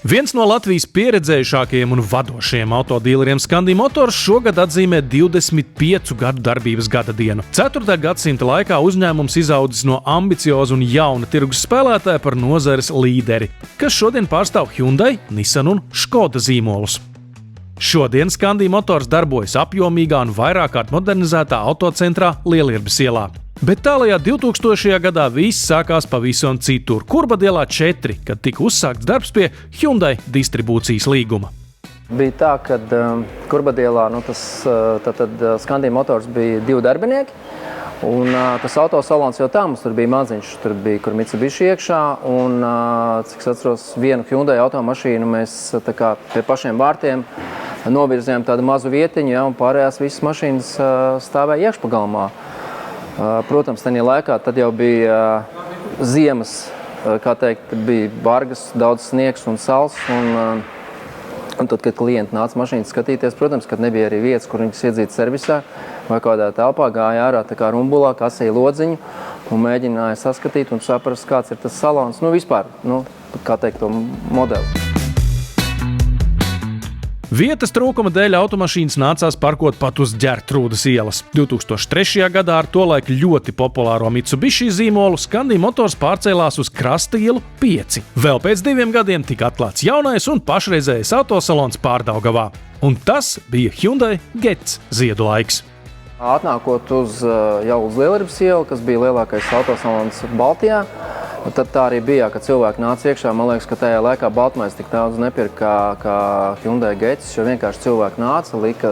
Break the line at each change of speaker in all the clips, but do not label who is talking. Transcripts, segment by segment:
Viens no Latvijas pieredzējušākajiem un vadošajiem autodīleriem Scandi Motors šogad atzīmē 25 gadu darbības gada dienu. 4. gadsimta laikā uzņēmums izaudzis no ambicioza un jauna tirgus spēlētāja par nozares līderi, kas šodien pārstāv Hyundai, Nissan un Škoda zīmolus. Šodien Scandi Motors darbojas apjomīgā un vairāk kārt modernizētā autocentrā Lielirbes ielā. Bet tālajā 2000. gadā viss sākās pavisam citur, Kurbadielā 4, kad tika uzsākts darbs pie Hyundai distribūcijas līguma.
Bija tā, ka Kurbadielā Scandi Motors bija 2 darbinieki, un tas autosalons jau tā mums tur bija maziņš, tur bija kur Mitsubishi iekšā, un, cik es atceros, vienu Hyundai automašīnu mēs pie pašiem vārtiem novirzījām tādu mazu vietiņu, ja, un pārējās visas mašīnas stāvēja iekšpagalmā. Protams, tajā laikā tad jau bija ziemas, kā teikt, bija bargas, daudz sniegs un sals, un tad, kad klienti nāca mašīnas skatīties, protams, kad nebija arī vietas, kur viņas iedzīt servisā vai kādā telpā, gāja ārā tā kā rumbulā, kasēja lodziņu un mēģināja saskatīt un saprast, kāds ir tas salons, vispār, kā teikt, to modeli.
Vietas trūkuma dēļ automašīnas nācās parkot pat uz Ģertrūdes ielas. 2003. gadā ar tolaik ļoti populāro Mitsubishi zīmolu Scandi Motors pārcēlās uz Krasta ielu 5. Vēl pēc 2 gadiem tika atklāts jaunais un pašreizējais autosalons Pārdaugavā. Un tas bija Hyundai Getz ziedu laiks.
Atnākot jau uz Lielirbes ielu, kas bija lielākais autosalons Baltijā, tad tā arī bija, kad cilvēki nāca iekšā. Man liekas, ka tajā laikā Baltmais tik daudz nepirka kā Hyundai Getz, jo vienkārši cilvēki nāca, lika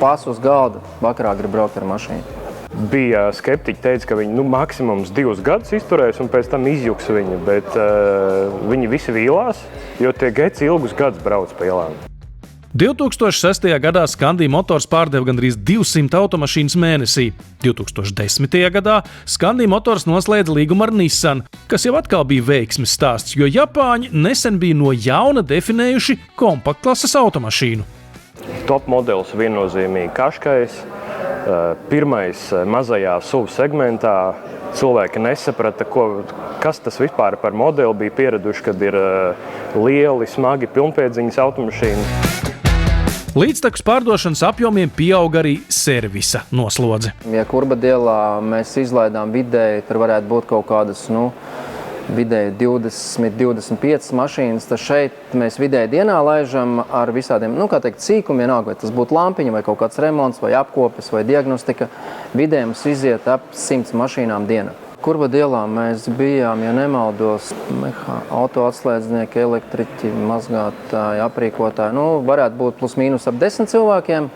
pasu uz galda, vakarā grib braukt ar mašīnu.
Bija skeptiķi, teica, ka viņi maksimums 2 gadus izturēs un pēc tam izjuks viņu, bet viņi visi vīlās, jo tie Getz ilgus gadus brauc pa ielām.
2006. gadā Scandi Motors pārdeva gandrīz 200 automašīnas mēnesī. 2010. gadā Scandi Motors noslēdza līgumu ar Nissan, kas jau atkal bija veiksmes stāsts, jo Japāņi nesen bija no jauna definējuši kompaktklases automašīnu.
Top modelis viennozīmīgi Qashqais, pirmais mazajā SUV segmentā. Cilvēki nesaprata, kas tas vispār par modeli, bija pieraduši, kad ir lieli, smagi pilnpiedziņas automašīnas.
Līdztekus pārdošanas apjomiem pieauga arī servisa noslodze.
Ja Kurbadielā mēs izlaidām vidēji, tur varētu būt kaut kādas, vidēji 20-25 mašīnas, tad šeit mēs vidēji dienā laižam ar visādiem, cīkumiem, vienalga, vai tas būtu lampiņa, vai kaut kāds remonts, vai apkopes, vai diagnostika. Vidēji mums iziet ap 100 mašīnām dienā. Kurbadielā mēs bijām, ja nemaldos, autoatslēdznieki, elektriķi, mazgātāji, aprīkotāji. Varētu būt plus mīnus ap 10 cilvēkiem.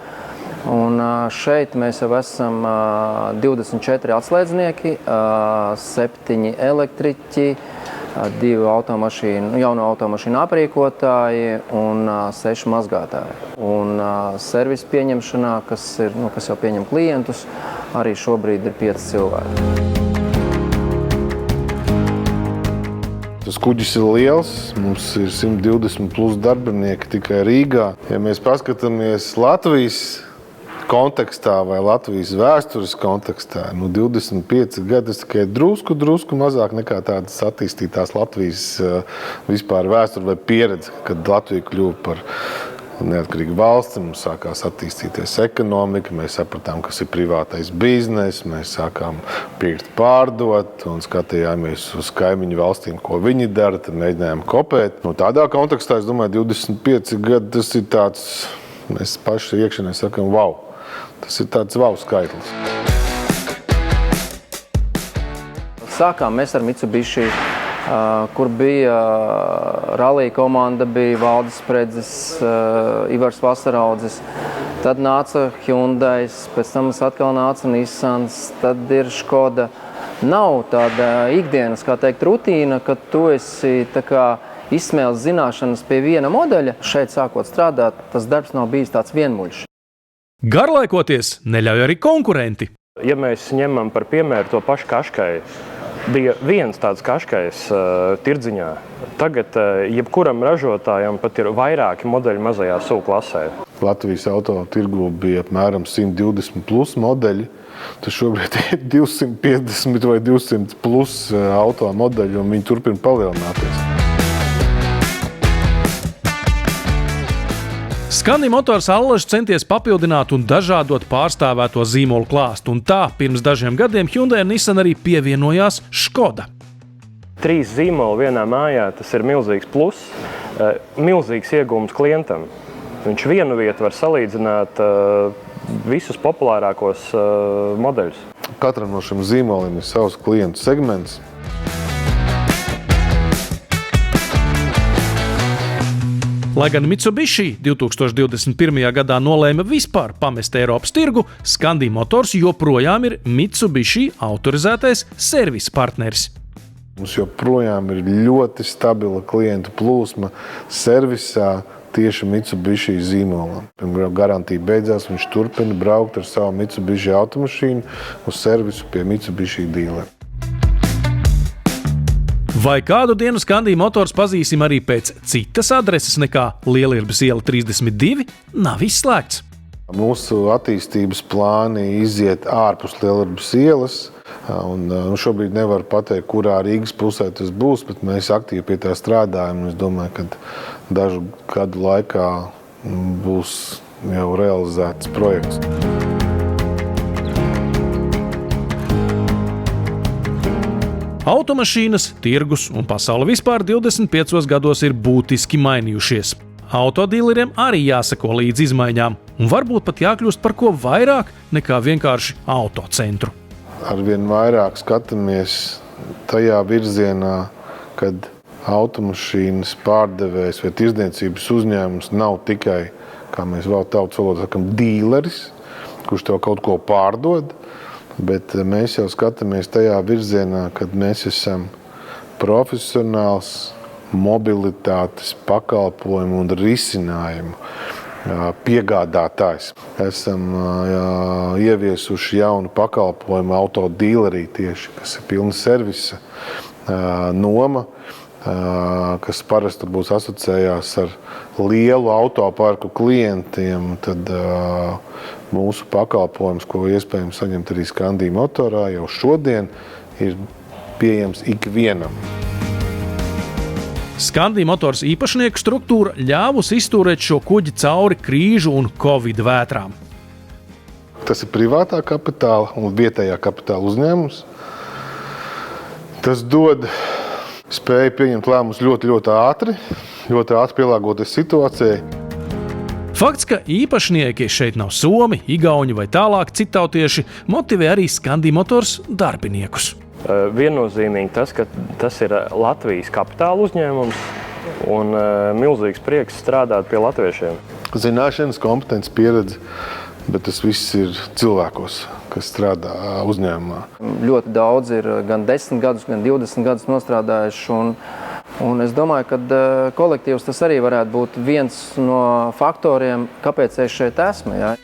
Un šeit mēs jau esam 24 atslēdznieki, 7 elektriķi, 2 jauno automašīnu aprīkotāji un 6 mazgātāji. Un servisa pieņemšanā, kas jau pieņem klientus, arī šobrīd ir 5 cilvēki.
Tas kuģis ir liels, mums ir 120 plus darbinieki tikai Rīgā. Ja mēs paskatāmies Latvijas kontekstā vai Latvijas vēstures kontekstā, 25 gadi ir tikai drusku mazāk nekā tādas attīstītās Latvijas vispār vēsture vai pieredze, kad Latvija kļuva par neatkarīga valsts, mums sākās attīstīties ekonomika, mēs sapratām, kas ir privātais biznes, mēs sākām pirkt, pārdot un skatījāmies uz kaimiņu valstīm, ko viņi dara, tad mēģinājām kopēt. Tādā kontekstā, es domāju, 25 gadi, tas ir tāds, mēs paši iekšienē sakam, wow, tas ir tāds wow skaitlis.
Sākām mēs ar Mitsubishi, kur bija rallija komanda, bija Valdis Spredzis, Ivars Vasaraudzis, tad nāca Hyundai, pēc tam atkal nāca Nissans, tad ir Škoda. Nav tāda ikdienas, kā teikt, rutīna, kad tu esi izsmēlis zināšanas pie viena modeļa. Šeit sākot strādāt, tas darbs nav bijis tāds vienmuļš.
Garlaikoties neļauj arī konkurenti.
Ja mēs ņemam par piemēru to pašu Qashqai, bija viens tāds Qashqais tirdziņā. Tagad jebkuram ražotājam pat ir vairāki modeļi mazajā SUV klasē.
Latvijas auto tirgu bija apmēram 120 plus modeļi. Tas šobrīd ir 250 vai 200 plus auto modeļi, un viņi turpina palielināties.
Scandi Motors allaž centies papildināt un dažādot pārstāvēto zīmolu klāstu, un tā pirms dažiem gadiem Hyundai un Nissan arī pievienojās Škoda.
3 zīmoli vienā mājā, tas ir milzīgs pluss, milzīgs iegūms klientam. Viņš vienu vietu var salīdzināt visus populārākos modeļus.
Katram no šiem zīmoliem ir savs klientu segments.
Lai gan Mitsubishi 2021. gadā nolēma vispār pamest Eiropas tirgu, Scandi Motors joprojām ir Mitsubishi autorizētais servisa partneris.
Mums joprojām ir ļoti stabila klientu plūsma servisā tieši Mitsubishi zīmolam. Pirms garantija beidzās, viņš turpina braukt ar savu Mitsubishi automašīnu uz servisu pie Mitsubishi dīlera.
Vai kādu dienu Scandi Motors pazīsim arī pēc citas adreses nekā Lielirbes iela 32, nav izslēgts.
Mūsu attīstības plāni iziet ārpus Lielirbes ielas. Šobrīd nevaru pateikt, kurā Rīgas pusē tas būs, bet mēs aktīvi pie tā strādājam. Es domāju, ka dažu gadu laikā būs jau realizēts projekts.
Automašīnas, tirgus un pasaule vispār 25 gados ir būtiski mainījušies. Autodīleriem arī jāseko līdz izmaiņām, un varbūt pat jākļūst par ko vairāk nekā vienkārši autocentru.
Arvien vairāk skatāmies tajā virzienā, kad automašīnas pārdevējs vai tirdzniecības uzņēmums nav tikai, kā mēs vēl tautas valodā sakam, dīleris, kurš tev kaut ko pārdod, bet mēs jau skatāmies tajā virzienā, kad mēs esam profesionāls mobilitātes pakalpojumu un risinājumu piegādātājs. Esam ieviesuši jaunu pakalpojumu autodīlerī tieši, kas ir pilna servisa noma, kas parasti būs asociējās ar lielu autoparku klientiem. Tad mūsu pakalpojums, ko iespējams saņemt arī Scandi Motorā, jau šodien ir pieejams ikvienam.
Scandi Motors īpašnieku struktūra ļāvusi izturēt šo kuģi cauri krīžu un Covid vētrām.
Tas ir privātā kapitāla un vietējā kapitāla uzņēmums. Tas dod spēju pieņemt lēmumus ļoti ātri pielāgoties situācijai.
Fakts, ka īpašnieki šeit nav somi, igauņi vai tālāk citautieši, motivē arī Scandi Motors darbiniekus.
Viennozīmīgi tas, ka tas ir Latvijas kapitāla uzņēmums un milzīgs prieks strādāt pie latviešiem.
Zināšanas, kompetence, pieredze, bet tas viss ir cilvēkos, kas strādā uzņēmumā.
Ļoti daudz ir gan 10 gadus, gan 20 gadus nostrādājuši. Un es domāju, ka kolektīvs tas arī varētu būt viens no faktoriem, kāpēc es šeit esmu. Ja?